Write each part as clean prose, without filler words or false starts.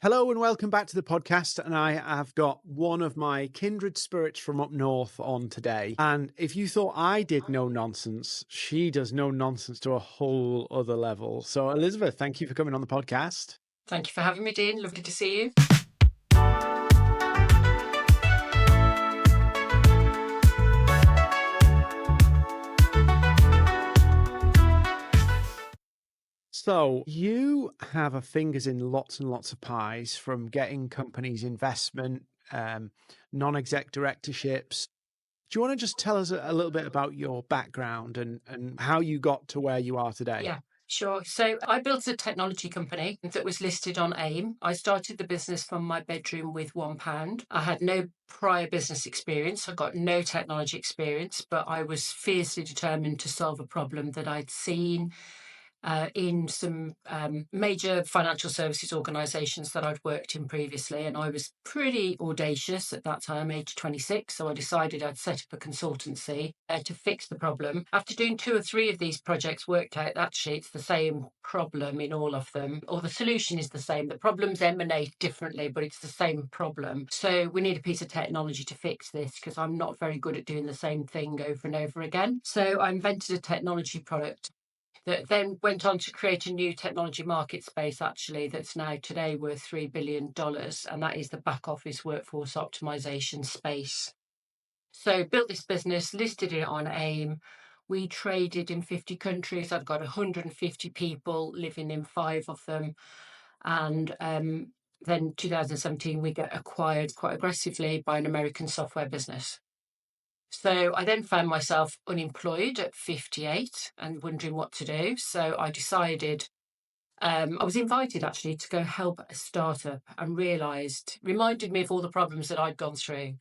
Hello and welcome back to the podcast. And I have got one of my kindred spirits from up north on today. And if you thought I did no nonsense, she does no nonsense to a whole other level. So, Elizabeth, thank you for coming on the podcast. Thank you for having me, Dean. Lovely to see you. So, you have a fingers in lots and lots of pies from getting companies investment, non-exec directorships. Do you want to just tell us a little bit about your background and how you got to where you are today? Yeah, sure. So I built a technology company that was listed on AIM. I started the business from my bedroom with £1. I had no prior business experience. I got no technology experience, but I was fiercely determined to solve a problem that I'd seen in some major financial services organisations that I'd worked in previously. And I was pretty audacious at that time, age 26. So I decided I'd set up a consultancy to fix the problem. After doing 2 or 3 of these projects, worked out actually it's the same problem in all of them, or the solution is the same. The problems emanate differently, but it's the same problem. So we need a piece of technology to fix this because I'm not very good at doing the same thing over and over again. So I invented a technology product that then went on to create a new technology market space, actually, that's now today worth $3 billion. And that is the back office workforce optimization space. So built this business, listed it on AIM. We traded in 50 countries. I've got 150 people living in 5 of them. And then 2017, we get acquired quite aggressively by an American software business. So I then found myself unemployed at 58 and wondering what to do. So I decided, I was invited actually to go help a startup and reminded me of all the problems that I'd gone through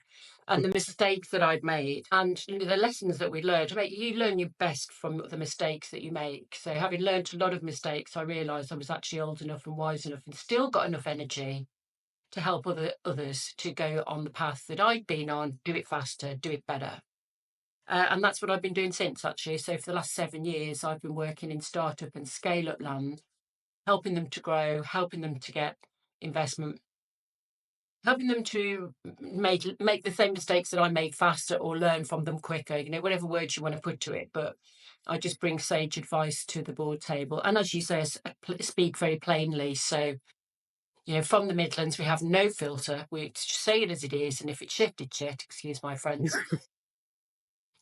and the mistakes that I'd made and the lessons that we learned. You learn your best from the mistakes that you make. So having learned a lot of mistakes, I realised I was actually old enough and wise enough and still got enough energy to help others to go on the path that I'd been on, do it faster, do it better. And that's what I've been doing since, actually. So for the last 7 years, I've been working in startup and scale-up land, helping them to grow, helping them to get investment, helping them to make the same mistakes that I made faster or learn from them quicker, whatever words you want to put to it. But I just bring sage advice to the board table. And as you say, speak very plainly. So, from the Midlands, we have no filter. We say it as it is. And if it's shit, it's shit. Excuse my friends.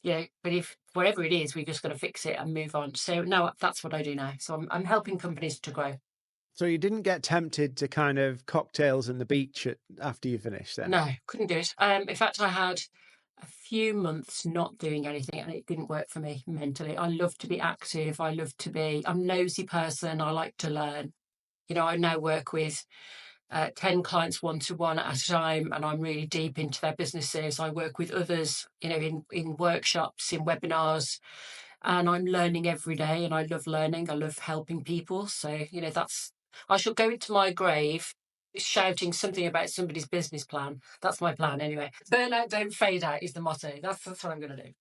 Yeah, but if whatever it is, we're just going to fix it and move on. So no, that's what I do now. So I'm helping companies to grow. So you didn't get tempted to kind of cocktails on the beach after you finished then? No, couldn't do it. In fact, I had a few months not doing anything and it didn't work for me mentally. I love to be active. I'm a nosy person. I like to learn. I now work with 10 clients one-to-one at a time, and I'm really deep into their businesses. I work with others, in workshops, in webinars, and I'm learning every day, and I love learning. I love helping people. So, I shall go into my grave shouting something about somebody's business plan. That's my plan anyway. Burn out, don't fade out is the motto. That's what I'm going to do.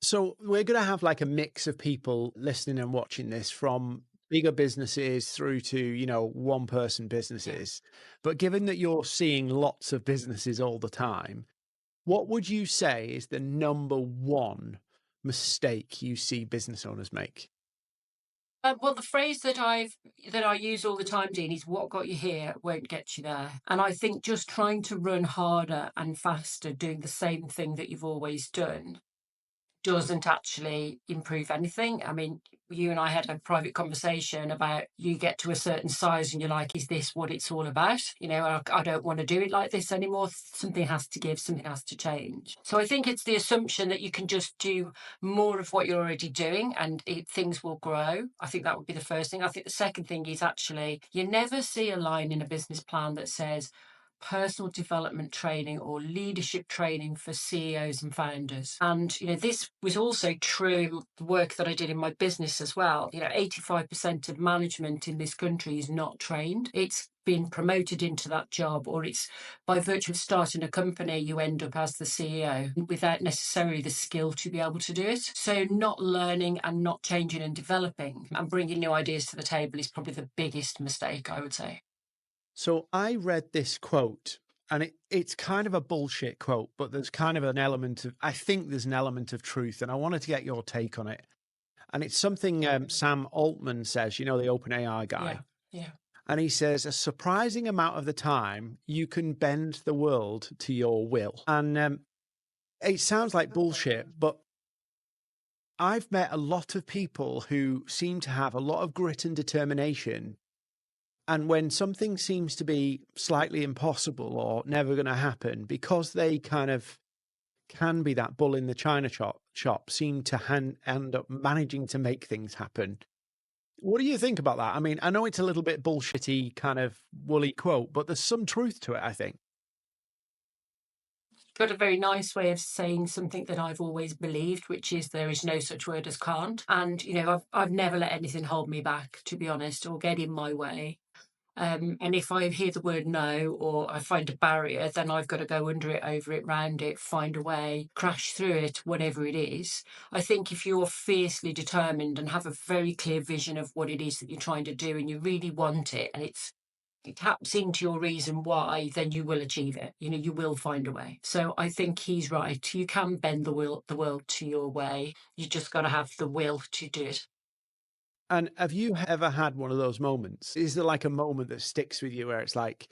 So we're going to have like a mix of people listening and watching this, from bigger businesses through to, one person businesses. Yeah. But given that you're seeing lots of businesses all the time, what would you say is the number one mistake you see business owners make? Well, the phrase that I use all the time, Dean, is "What got you here won't get you there." And I think just trying to run harder and faster, doing the same thing that you've always done, doesn't actually improve anything. I mean, you and I had a private conversation about you get to a certain size and you're like, is this what it's all about? I don't want to do it like this anymore. Something has to give, something has to change. So I think it's the assumption that you can just do more of what you're already doing and things will grow. I think that would be the first thing. I think the second thing is actually you never see a line in a business plan that says personal development training or leadership training for CEOs and founders. And, this was also true in the work that I did in my business as well. 85% of management in this country is not trained. It's been promoted into that job, or it's by virtue of starting a company, you end up as the CEO without necessarily the skill to be able to do it. So not learning and not changing and developing and bringing new ideas to the table is probably the biggest mistake, I would say. So I read this quote, and it's kind of a bullshit quote, but there's kind of an element of, I think there's an element of truth, and I wanted to get your take on it. And it's something Sam Altman says, you know, the OpenAI Yeah, guy. yeah. And he says, a surprising amount of the time, you can bend the world to your will. And it sounds like bullshit, but I've met a lot of people who seem to have a lot of grit and determination. And when something seems to be slightly impossible or never going to happen, because they kind of can be that bull in the china shop, seem to end up managing to make things happen. What do you think about that? I mean, I know it's a little bit bullshitty, kind of woolly quote, but there's some truth to it, I think. Got a very nice way of saying something that I've always believed, which is there is no such word as can't. And, I've never let anything hold me back, to be honest, or get in my way. And if I hear the word no or I find a barrier, then I've got to go under it, over it, round it, find a way, crash through it, whatever it is. I think if you're fiercely determined and have a very clear vision of what it is that you're trying to do and you really want it and it taps into your reason why, then you will achieve it. You will find a way. So I think he's right. You can bend the world to your way. You just got to have the will to do it. And have you ever had one of those moments? Is there like a moment that sticks with you where it's like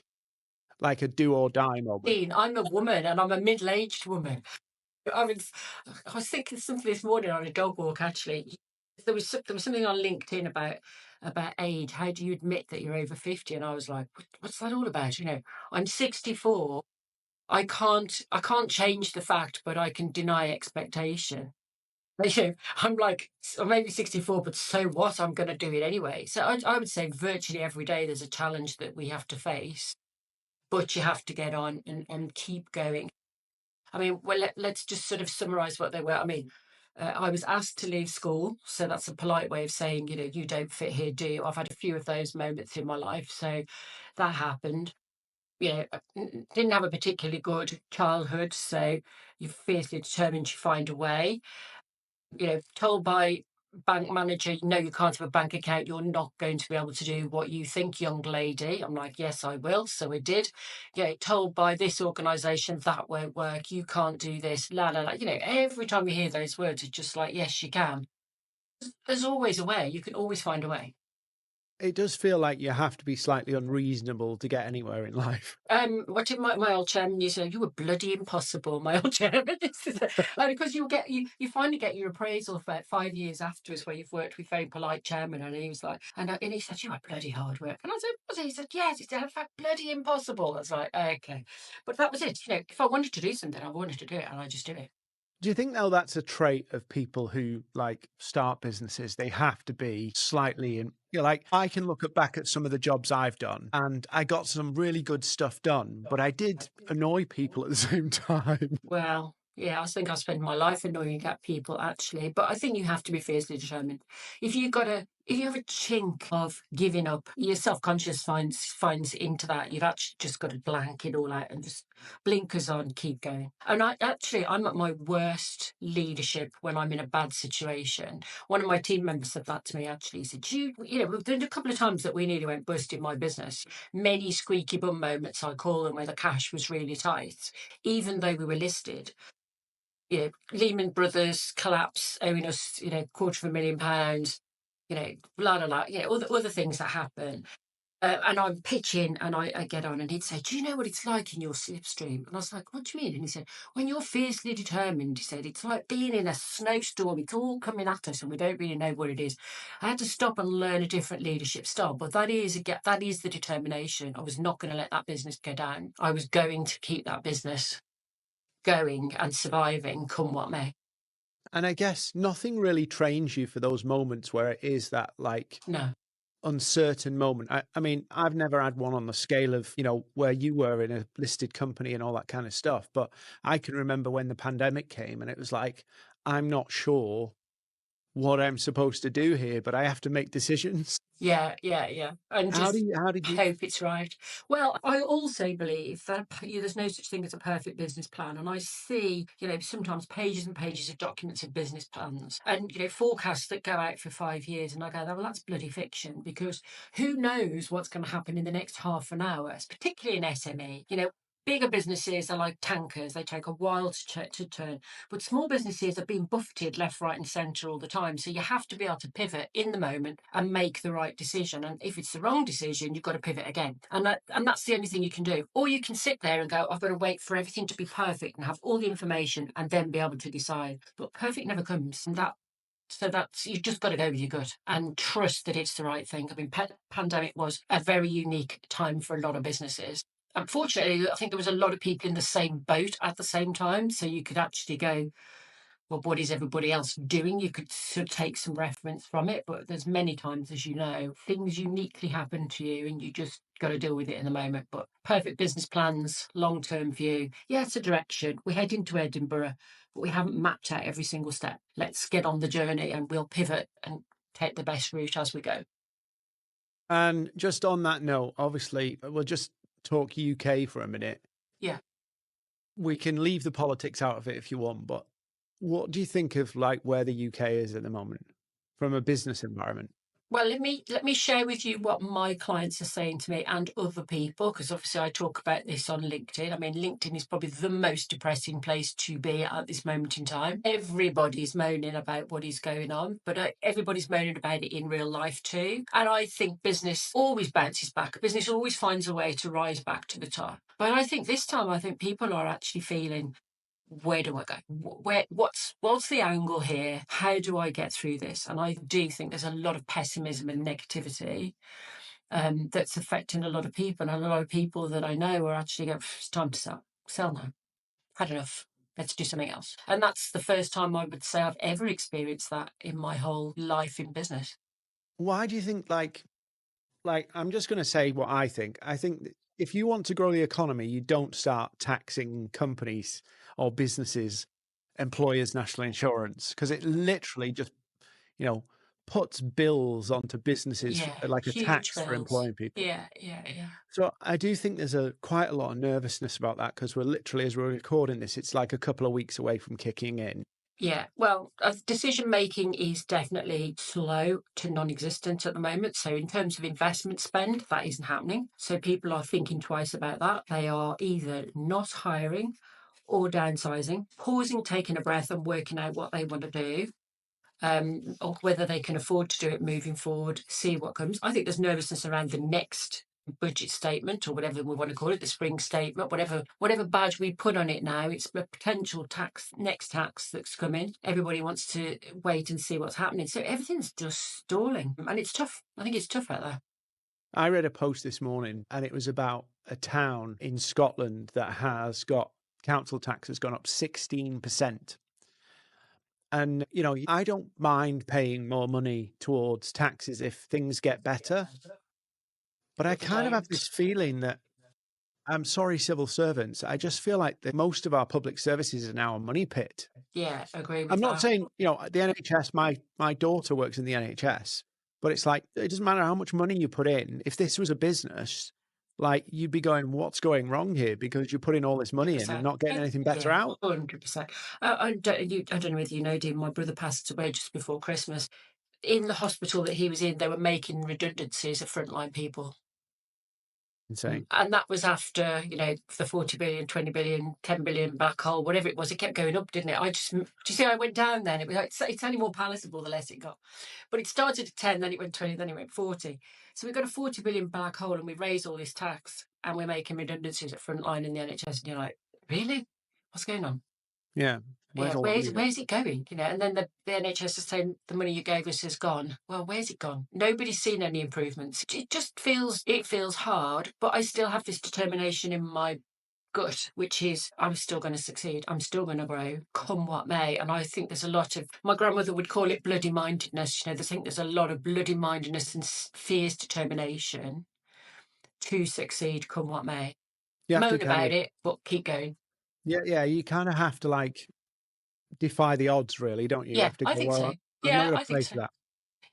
a do or die moment? Dean, I'm a woman and I'm a middle-aged woman. I mean, I was thinking something this morning on a dog walk. Actually, there was something on LinkedIn about age. How do you admit that you're over 50? And I was like, what's that all about? I'm 64. I can't change the fact, but I can deny expectation. I'm like, I'm maybe 64, but so what? I'm going to do it anyway. So I would say virtually every day there's a challenge that we have to face, but you have to get on and keep going. I mean, well, let's just sort of summarize what they were. I mean, I was asked to leave school. So that's a polite way of saying, you don't fit here, do you? I've had a few of those moments in my life. So that happened. Didn't have a particularly good childhood. So you're fiercely determined to find a way. Told by bank manager, no, you can't have a bank account. You're not going to be able to do what you think, young lady. I'm like, yes, I will. So I did. Told by this organisation that won't work. You can't do this. La la la. Every time you hear those words, it's just like, yes, you can. There's always a way. You can always find a way. It does feel like you have to be slightly unreasonable to get anywhere in life. What did my old chairman used to say? You were bloody impossible, my old chairman. Because you finally get your appraisal about 5 years afterwards where you've worked with very polite chairman, and he was like, and he said, you were bloody hard work. And I said, was it? He said, yes. He said, in fact, bloody impossible. I was like, okay. But that was it. If I wanted to do something, I wanted to do it, and I just did it. Do you think now that's a trait of people who like start businesses? They have to be slightly in, like I can look back at some of the jobs I've done and I got some really good stuff done, but I did annoy people at the same time. Well, yeah, I think I spend my life annoying at people actually, but I think you have to be fiercely determined. If you have a chink of giving up, your self-conscious finds into that. You've actually just got to blank it all out and just blinkers on, keep going. And I'm at my worst leadership when I'm in a bad situation. One of my team members said that to me actually. He said, there's a couple of times that we nearly went bust in my business. Many squeaky bum moments, I call them, where the cash was really tight even though we were listed. Lehman Brothers collapse, owing us, £250,000, blah, blah, blah, other things that happen. And I'm pitching and I get on and he'd say, do you know what it's like in your slipstream? And I was like, what do you mean? And he said, when you're fiercely determined, he said, it's like being in a snowstorm. It's all coming at us and we don't really know what it is. I had to stop and learn a different leadership style, but that is the determination. I was not going to let that business go down. I was going to keep that business going and surviving come what may. And I guess nothing really trains you for those moments where it is that like No. uncertain moment. I mean, I've never had one on the scale of, where you were in a listed company and all that kind of stuff. But I can remember when the pandemic came and it was like, I'm not sure what I'm supposed to do here, but I have to make decisions. Yeah, yeah, yeah. And just How did you hope it's right. Well, I also believe that there's no such thing as a perfect business plan. And I see, sometimes pages and pages of documents of business plans and, forecasts that go out for 5 years. And I go, well, that's bloody fiction because who knows what's going to happen in the next half an hour, particularly in SME. Bigger businesses are like tankers. They take a while to turn. But small businesses are being buffeted left, right, and centre all the time. So you have to be able to pivot in the moment and make the right decision. And if it's the wrong decision, you've got to pivot again. And that's the only thing you can do. Or you can sit there and go, I've got to wait for everything to be perfect and have all the information and then be able to decide. But perfect never comes. So that's you've just got to go with your gut and trust that it's the right thing. I mean, pandemic was a very unique time for a lot of businesses. Unfortunately, I think there was a lot of people in the same boat at the same time. So you could actually go, well, what is everybody else doing? You could sort of take some reference from it, but there's many times, as you know, things uniquely happen to you and you just got to deal with it in the moment. But perfect business plans, long-term view. Yeah, it's a direction. We're heading to Edinburgh, but we haven't mapped out every single step. Let's get on the journey and we'll pivot and take the best route as we go. And just on that note, obviously, we'll just talk UK for a minute. Yeah. We can leave the politics out of it if you want, but what do you think of like where the UK is at the moment from a business environment? Well, let me share with you what my clients are saying to me and other people, because obviously I talk about this on LinkedIn. I mean, LinkedIn is probably the most depressing place to be at this moment in time. Everybody's moaning about what is going on, but everybody's moaning about it in real life too. And I think business always bounces back. Business always finds a way to rise back to the top. But I think this time, I think people are actually feeling, where do I go? What's the angle here? How do I get through this? And I do think there's a lot of pessimism and negativity that's affecting a lot of people, and a lot of people that I know are actually going, it's time to sell now. Had enough. Let's do something else. And that's the first time I would say I've ever experienced that in my whole life in business. Why do you think like I'm just going to say what I think. I think that if you want to grow the economy, you don't start taxing companies or businesses, employers' national insurance because it literally just, you know, puts bills onto businesses Yeah, like a huge tax for bills. employing people. Yeah, yeah, yeah. So I do think there's quite a lot of nervousness about that because we're literally, as we're recording this, it's like a couple of weeks away from kicking in. Yeah, well, decision making is definitely slow to non existent at the moment. So, in terms of investment spend, that isn't happening. So, people are thinking twice about that. They are either not hiring or downsizing, pausing, taking a breath, and working out what they want to do. Or whether they can afford to do it moving forward, see what comes. I think there's nervousness around the next budget statement or whatever we want to call it, the spring statement, whatever badge we put on it now, it's the potential next tax that's coming. Everybody wants to wait and see what's happening. So everything's just stalling. And it's tough. I think it's tough out there. I read a post this morning and it was about a town in Scotland that has got council tax has gone up 16%. And, you know, I don't mind paying more money towards taxes if things get better. But I But they kind of have don't. this feeling that I'm sorry, civil servants. I just feel like that most of our public services are now a money pit. Yeah, agree I'm with not that. saying, you know, the NHS, my daughter works in the NHS, but it's like it doesn't matter how much money you put in. If this was a business, like you'd be going, what's going wrong here? Because you're putting all this money in and 100%. not getting anything better Yeah, out. 100%. I don't know whether you know, Dean, my brother passed away just before Christmas. In the hospital that he was in, they were making redundancies of frontline people. Insane. And that was after, the 40 billion, 20 billion, 10 billion black hole, whatever it was. It kept going up, didn't it? Do you see, I went down then. It was like, it's only more palatable the less it got. But it started at 10, then it went 20, then it went 40. So we've got a 40 billion black hole and we raise all this tax and we're making redundancies at frontline in the NHS. And you're like, really? What's going on? Yeah. Yeah, Where's all the where's money gone? where's it going? And then the NHS is saying the money you gave us is gone. Well, where's it gone? Nobody's seen any improvements. It feels hard, but I still have this determination in my gut, which is I'm still going to succeed. I'm still going to grow, come what may. And I think there's a lot of my grandmother would call it bloody mindedness. They think there's a lot of bloody mindedness and fierce determination to succeed, come what may. You have to Moan kind about of, it, but keep going. yeah, you kind of have to like defy the odds, really, don't you? You Yeah, have to I go, think well, so. I'm not Yeah, going to I think pray so. for that.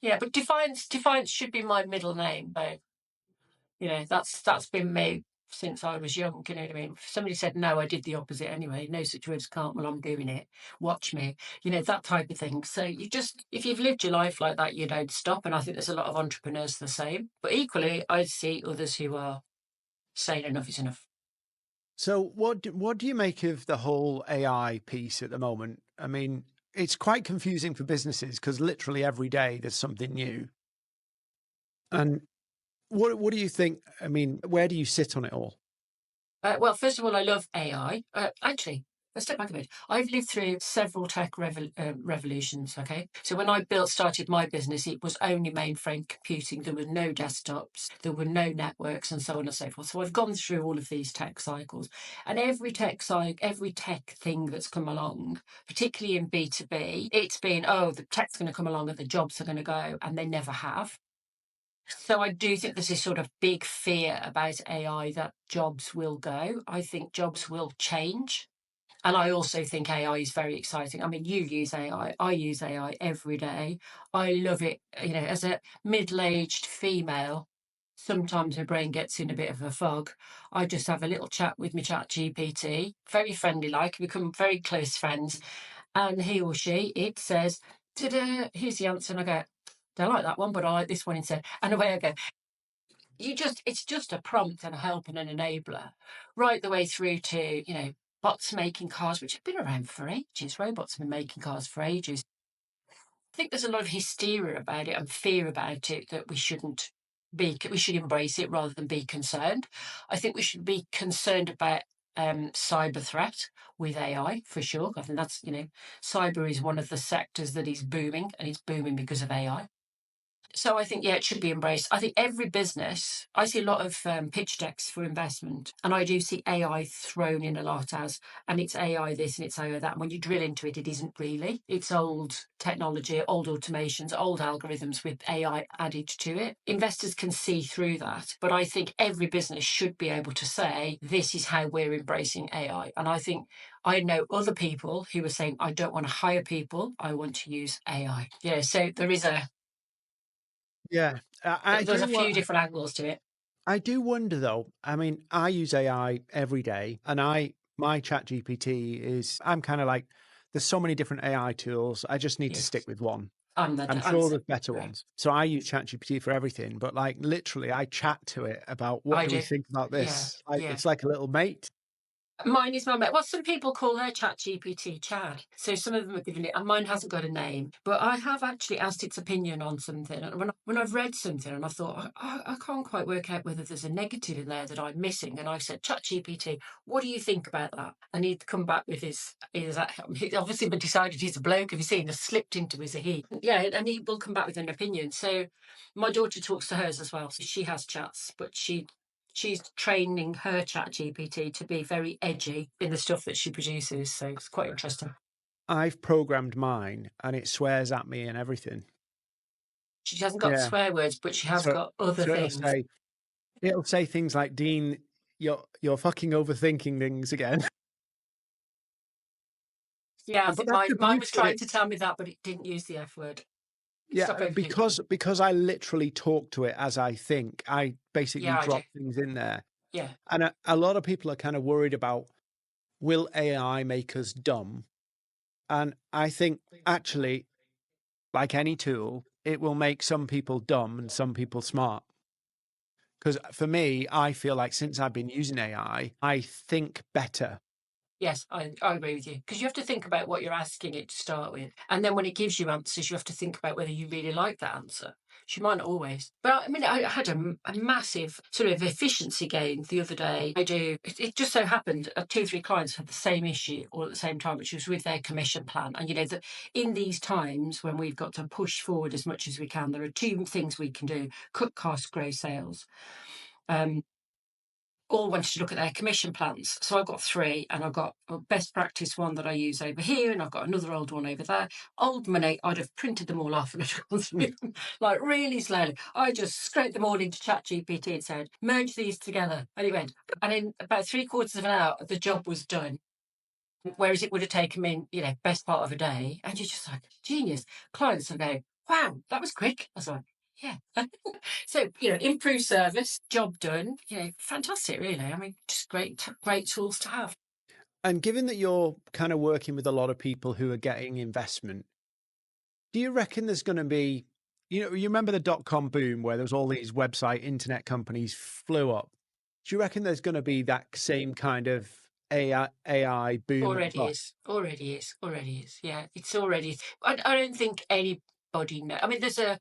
Yeah, but Defiance should be my middle name, though. That's been me since I was young. You know what I mean? If somebody said no, I did the opposite anyway. No such words can't. Well, I'm doing it. Watch me. That type of thing. So if you've lived your life like that, you don't stop. And I think there's a lot of entrepreneurs the same. But equally, I see others who are saying enough is enough. So what do you make of the whole AI piece at the moment? I mean, it's quite confusing for businesses because literally every day there's something new. And what do you think? I mean, where do you sit on it all? Well, first of all, I love AI. Actually, let's step back a bit. I've lived through several tech revolutions. Okay, so when I started my business, it was only mainframe computing. There were no desktops, there were no networks, and so on and so forth. So I've gone through all of these tech cycles, and every tech thing that's come along, particularly in B2B, it's been, oh, the tech's going to come along and the jobs are going to go, and they never have. So I do think there's this sort of big fear about AI that jobs will go. I think jobs will change. And I also think AI is very exciting. I mean, you use AI, I use AI every day. I love it. As a middle aged female, sometimes my brain gets in a bit of a fog. I just have a little chat with my chat GPT, very friendly like, become very close friends. And he or she, it says, ta-da, here's the answer. And I go, don't like that one, but I like this one instead. And away I go. It's just a prompt and a help and an enabler, right the way through to, bots making cars, which have been around for ages. Robots have been making cars for ages. I think there's a lot of hysteria about it and fear about it that we should embrace it rather than be concerned. I think we should be concerned about cyber threat with AI for sure. I think cyber is one of the sectors that is booming, and it's booming because of AI. So I think, yeah, it should be embraced. I think every business, I see a lot of pitch decks for investment, and I do see AI thrown in a lot and it's AI this and it's AI that. And when you drill into it, it isn't really. It's old technology, old automations, old algorithms with AI added to it. Investors can see through that. But I think every business should be able to say, this is how we're embracing AI. And I think I know other people who are saying, I don't want to hire people, I want to use AI. Yeah, so Yeah, there's a few different angles to it. I do wonder though. I mean, I use AI every day, and my Chat GPT is. I'm kind of like, there's so many different AI tools. I just need to Yes, stick with one. I'm the I'm I'm sure so there's better right. ones. So I use ChatGPT for everything, but like literally I chat to it about what I do we do. think about Yeah, this? Like yeah. it's like a little mate. Mine is my mate. Well, some people call their chat GPT Chad. So some of them are giving it, and mine hasn't got a name. But I have actually asked its opinion on something. And when I've read something and I thought, I can't quite work out whether there's a negative in there that I'm missing. And I said, Chat GPT, what do you think about that? And he'd come back with he's obviously been decided he's a bloke. Have you seen? Has slipped into his a he. Yeah, and he will come back with an opinion. So my daughter talks to hers as well. So she has chats, but she's training her chat GPT to be very edgy in the stuff that she produces. So it's quite interesting. I've programmed mine and it swears at me and everything. She hasn't got Yeah. swear words, but she has So got other so things. it'll say things like, Dean, you're fucking overthinking things again. Yeah, I But think that's the mine beauty was of trying it. to tell me that, but it didn't use the F word. Stop Yeah, overthinking. because I literally talk to it as I think. I basically Yeah, I do. drop things in there. Yeah. And a lot of people are kind of worried about, will AI make us dumb? And I think actually, like any tool, it will make some people dumb and some people smart. Because for me, I feel like since I've been using AI, I think better. Yes, I agree with you. Because you have to think about what you're asking it to start with. And then when it gives you answers, you have to think about whether you really like that answer. She might not always. But I mean, I had a massive sort of efficiency gain the other day. It just so happened 2 or 3 clients had the same issue all at the same time, which was with their commission plan. And that in these times when we've got to push forward as much as we can, there are 2 things we can do: cut costs, grow sales. All wanted to look at their commission plans. So I've got 3, and I've got a best practice one that I use over here, and I've got another old one over there. Old money, I'd have printed them all off and I'd gone through them like really slowly. I just scraped them all into ChatGPT and said, merge these together. And it went. And in about 3/4 of an hour, the job was done. Whereas it would have taken me, best part of a day. And you're just like, genius. Clients are going, wow, that was quick. I was like, yeah. So, improved service, job done, fantastic, really. I mean, just great tools to have. And given that you're kind of working with a lot of people who are getting investment, do you reckon there's going to be, you remember the dot-com boom where there was all these website internet companies flew up? Do you reckon there's going to be that same kind of AI boom and Already bust? is. Already is. Already is. Yeah, it's already. I don't think anybody know. I mean, there's a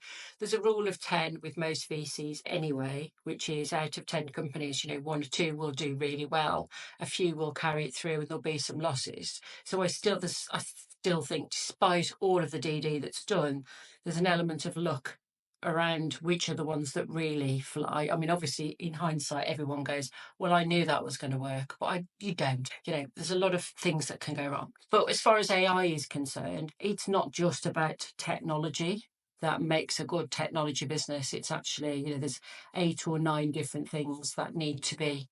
rule of 10 with most VCs anyway, which is out of 10 companies, one or two will do really well, a few will carry it through, and there'll be some losses. So I still think, despite all of the DD that's done, there's an element of luck around which are the ones that really fly. I mean, obviously, in hindsight, everyone goes, well, I knew that was going to work, but you don't. There's a lot of things that can go wrong. But as far as AI is concerned, it's not just about technology that makes a good technology business. It's actually, there's 8 or 9 different things that need to be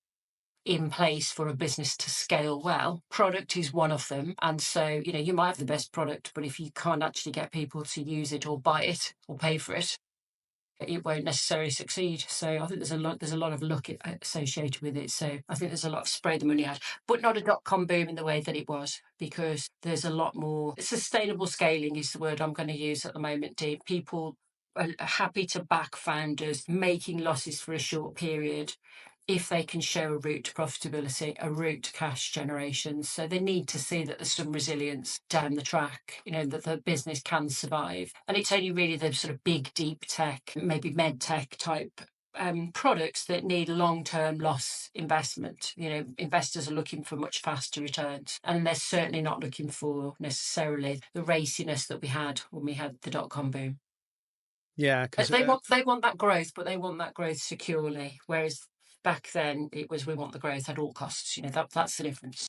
in place for a business to scale well. Product is one of them. And so, you might have the best product, but if you can't actually get people to use it or buy it or pay for it, it won't necessarily succeed. So I think there's a lot of luck associated with it. So I think there's a lot of spray the money out, but not a dot-com boom in the way that it was, because there's a lot more sustainable scaling is the word I'm going to use at the moment, Dee. People are happy to back founders making losses for a short period if they can show a route to profitability, a route to cash generation. So they need to see that there's some resilience down the track, that the business can survive. And it's only really the sort of big, deep tech, maybe med tech type products that need long-term loss investment. Investors are looking for much faster returns, and they're certainly not looking for necessarily the raciness that we had when we had the dot-com boom. Yeah, because They want that growth, but they want that growth securely. Whereas back then it was, we want the growth at all costs. That's the difference.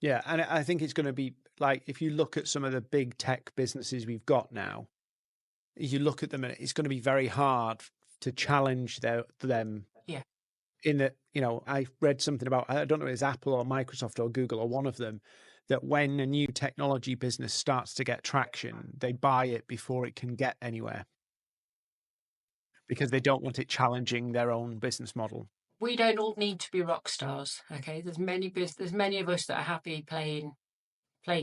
yeah, and I think it's going to be like if you look at some of the big tech businesses we've got now, you look at them and it's going to be very hard to challenge them Yeah, in that, I read something about, I don't know if it's Apple or Microsoft or Google or one of them, that when a new technology business starts to get traction, they buy it before it can get anywhere because they don't want it challenging their own business model. we don't all need to be rock stars. Okay, there's many of us that are happy playing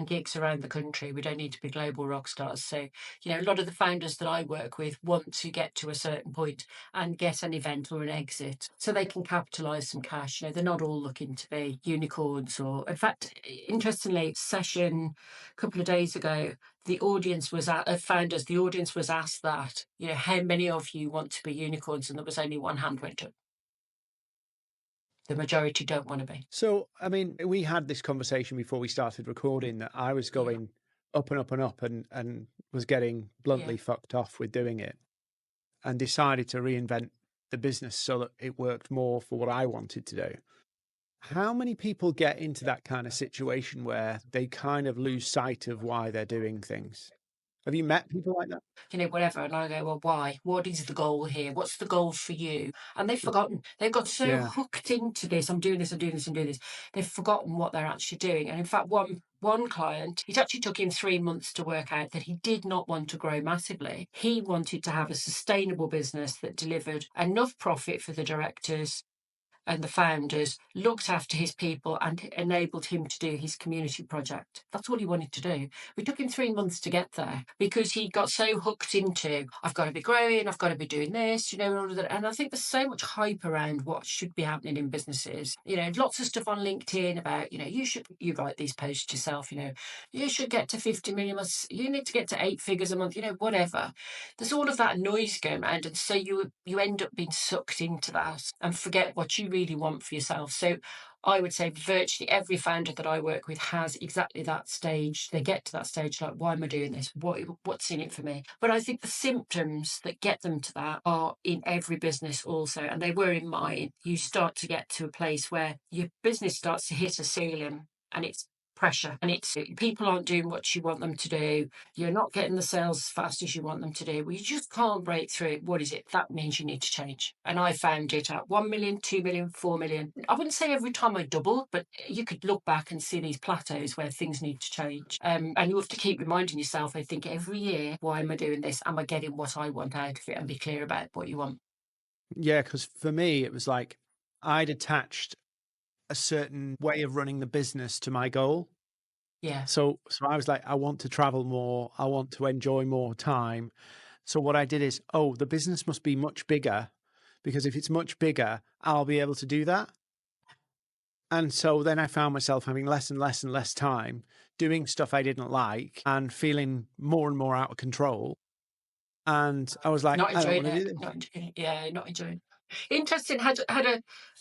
gigs around the country. We don't need to be global rock stars. So, a lot of the founders that I work with want to get to a certain point and get an event or an exit so they can capitalize some cash. They're not all looking to be unicorns or, in fact, interestingly, session a couple of days ago, the audience was founders, the audience was asked that, how many of you want to be unicorns? And there was only one hand went up. The majority don't want to be. So, I mean, we had this conversation before we started recording that I was Yeah. going up and up and up and was getting Yeah. bluntly fucked off with doing it and decided to reinvent the business so that it worked more for what I wanted to do. How many people get into that kind of situation where they kind of lose sight of why they're doing things? Have you met people like that? Whatever. And I go, well, why? What is the goal here? What's the goal for you? And they've forgotten. They've got so Yeah. hooked into this. I'm doing this, I'm doing this, I'm doing this. They've forgotten what they're actually doing. And in fact, one client, it actually took him 3 months to work out that he did not want to grow massively. He wanted to have a sustainable business that delivered enough profit for the directors and the founders, looked after his people and enabled him to do his community project. That's all he wanted to do. We took him 3 months to get there because he got so hooked into, I've got to be growing, I've got to be doing this, and all of that. And I think there's so much hype around what should be happening in businesses. Lots of stuff on LinkedIn about, you write these posts yourself, you should get to 50 million, you need to get to 8 figures a month, whatever. There's all of that noise going around. And so you end up being sucked into that and forget what you really want for yourself. So I would say virtually every founder that I work with has exactly that stage. They get to that stage like, why am I doing this? What's in it for me? But I think the symptoms that get them to that are in every business also. And they were in mine. You start to get to a place where your business starts to hit a ceiling and it's pressure, and it's people aren't doing what you want them to do. You're not getting the sales as fast as you want them to do. Well, you just can't break through. What is it? That means you need to change. And I found it at 1 million, 2 million, 4 million. I wouldn't say every time I doubled, but you could look back and see these plateaus where things need to change. And you have to keep reminding yourself, I think, every year, why am I doing this? Am I getting what I want out of it? And be clear about what you want. Yeah, because for me, it was like I'd attached a certain way of running the business to my goal. Yeah. So I was like, I want to travel more. I want to enjoy more time. So what I did is, oh, the business must be much bigger because if it's much bigger, I'll be able to do that. And so then I found myself having less and less and less time doing stuff I didn't like and feeling more and more out of control. And I was like, Not I don't enjoying want to it. do this. Not enjoying it. Yeah, not enjoying it. Interesting. Had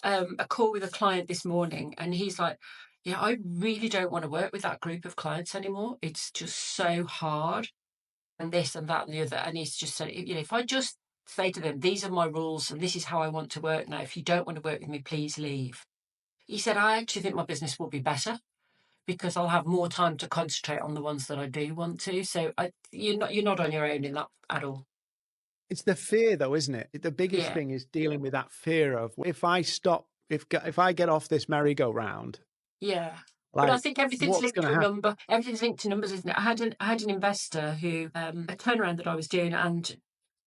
a call with a client this morning, and he's like, "Yeah, I really don't want to work with that group of clients anymore. It's just so hard, and this and that and the other." And he's just said, if I just say to them, "These are my rules, and this is how I want to work now. If you don't want to work with me, please leave." He said, "I actually think my business will be better because I'll have more time to concentrate on the ones that I do want to." So you're not on your own in that at all. It's the fear though, isn't it? The biggest Yeah. thing is dealing with that fear of if I stop, if I get off this merry-go-round, Yeah. But I like think everything's what's linked going to to a happen? number. Everything's linked to numbers, isn't it? I had an investor who a turnaround that I was doing, and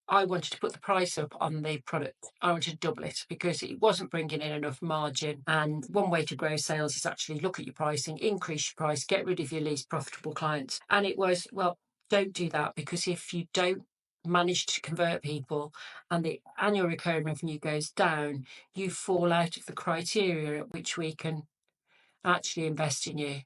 I wanted to put the price up on the product. I wanted to double it because it wasn't bringing in enough margin. And one way to grow sales is actually look at your pricing, increase your price, get rid of your least profitable clients. And it was, well, don't do that because if you don't manage to convert people and the annual recurring revenue goes down, you fall out of the criteria at which we can actually invest in you.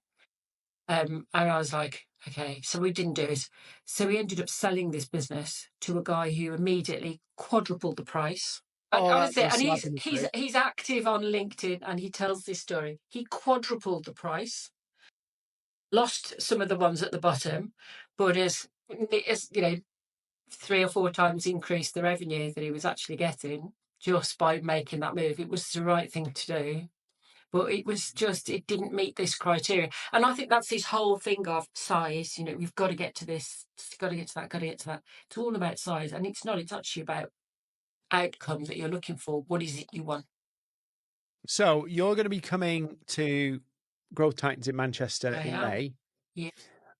And I was like, okay, so we didn't do it. So we ended up selling this business to a guy who immediately quadrupled the price. And Oh, honestly, that's a and slap he's in the he's face. he's active on LinkedIn, and he tells this story. He quadrupled the price, lost some of the ones at the bottom, but as 3 or 4 times increased the revenue that he was actually getting just by making that move. It was the right thing to do. But it was just, it didn't meet this criteria. And I think that's this whole thing of size. We've got to get to this, got to get to that, got to get to that. It's all about size. And it's not, it's actually about outcome that you're looking for. What is it you want? So you're going to be coming to Growth Titans in Manchester I in am. May. Yeah,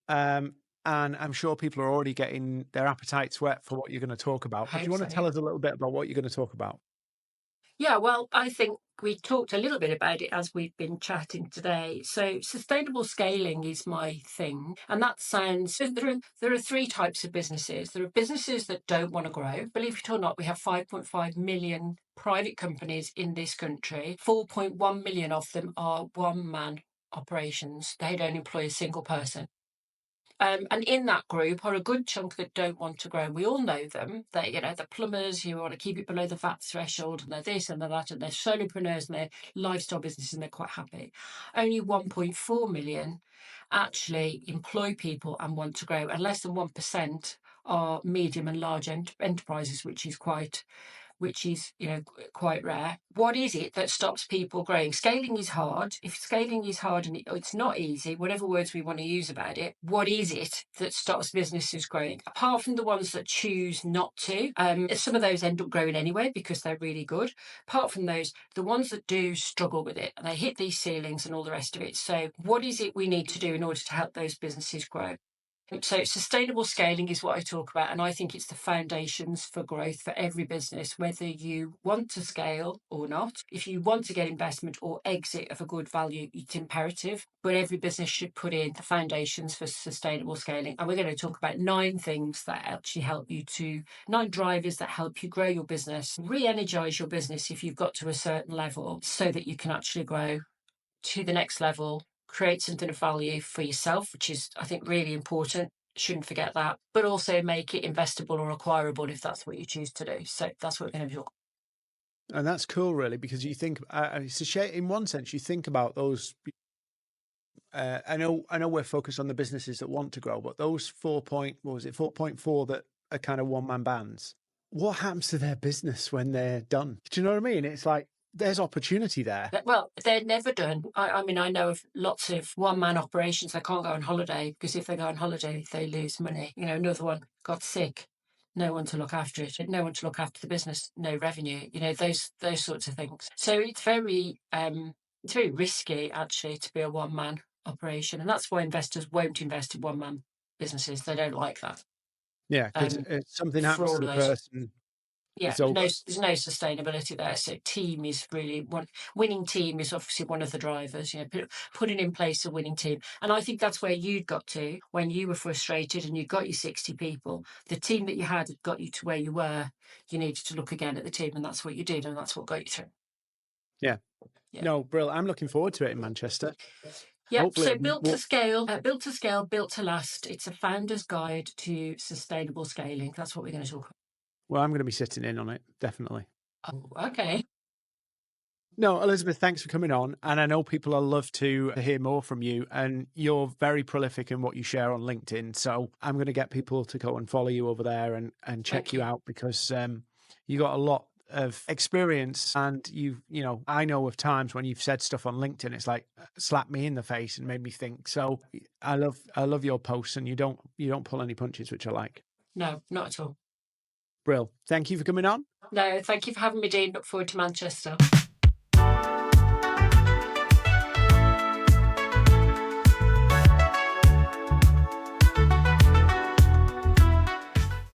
Um, and I'm sure people are already getting their appetites wet for what you're going to talk about. I But do you hope want so. to tell Yeah. us a little bit about what you're going to talk about? Yeah, well, I think we talked a little bit about it as we've been chatting today. So, sustainable scaling is my thing. And that sounds, so there are three types of businesses. There are businesses that don't want to grow. Believe it or not, we have 5.5 million private companies in this country. 4.1 million of them are one man operations, they don't employ a single person. And in that group are a good chunk that don't want to grow. We all know them. They're the plumbers who want to keep it below the VAT threshold, and they're this and they're that, and they're solopreneurs and they're lifestyle businesses and they're quite happy. Only 1.4 million actually employ people and want to grow, and less than 1% are medium and large enterprises, which is quite rare. What is it that stops people growing? Scaling is hard. If scaling is hard and it's not easy, whatever words we want to use about it, what is it that stops businesses growing? Apart from the ones that choose not to, some of those end up growing anyway because they're really good. Apart from those, the ones that do struggle with it, and they hit these ceilings and all the rest of it. So, what is it we need to do in order to help those businesses grow? So, sustainable scaling is what I talk about, and I think it's the foundations for growth for every business, whether you want to scale or not. If you want to get investment or exit of a good value, it's imperative, but every business should put in the foundations for sustainable scaling. And we're going to talk about 9 things that actually help you to, 9 drivers that help you grow your business, re energize your business if you've got to a certain level so that you can actually grow to the next level, create something of value for yourself, which is, I think, really important. Shouldn't forget that, but also make it investable or acquirable if that's what you choose to do. So that's what we're going to talk. And that's cool, really, because you think it's a shame. In one sense, you think about those. I know we're focused on the businesses that want to grow, but those 4.4 that are kind of one man bands. What happens to their business when they're done? Do you know what I mean? It's like there's opportunity there. Well, they're never done. I mean, I know of lots of one-man operations that can't go on holiday because if they go on holiday, they lose money. You know, another one got sick, no one to look after it, no one to look after the business, no revenue. You know, those sorts of things. So it's very risky actually to be a one-man operation, and that's why investors won't invest in one-man businesses. They don't like that. Yeah, because if something For happens all to of the those. person, Yeah, it's over. there's no sustainability there. So team is really one. Winning team is obviously one of the drivers. You know, putting in place a winning team, and I think that's where you'd got to when you were frustrated and you got your 60 people. The team that you had got you to where you were. You needed to look again at the team, and that's what you did, and that's what got you through. Yeah. Yeah. No, Brill. I'm looking forward to it in Manchester. Yep. Hopefully, So built to scale, built to last. It's a founder's guide to sustainable scaling. That's what we're going to talk about. well, I'm going to be sitting in on it, definitely. Oh, okay. No, Elizabeth, thanks for coming on. And I know people will love to hear more from you. And you're very prolific in what you share on LinkedIn. So I'm going to get people to go and follow you over there and check Thank you you. out because you got a lot of experience. And I know of times when you've said stuff on LinkedIn, it's like slapped me in the face and made me think. So I love your posts, and you don't pull any punches, which I like. No, not at all. Brill, thank you for coming on. No, thank you for having me, Dean. Look forward to Manchester.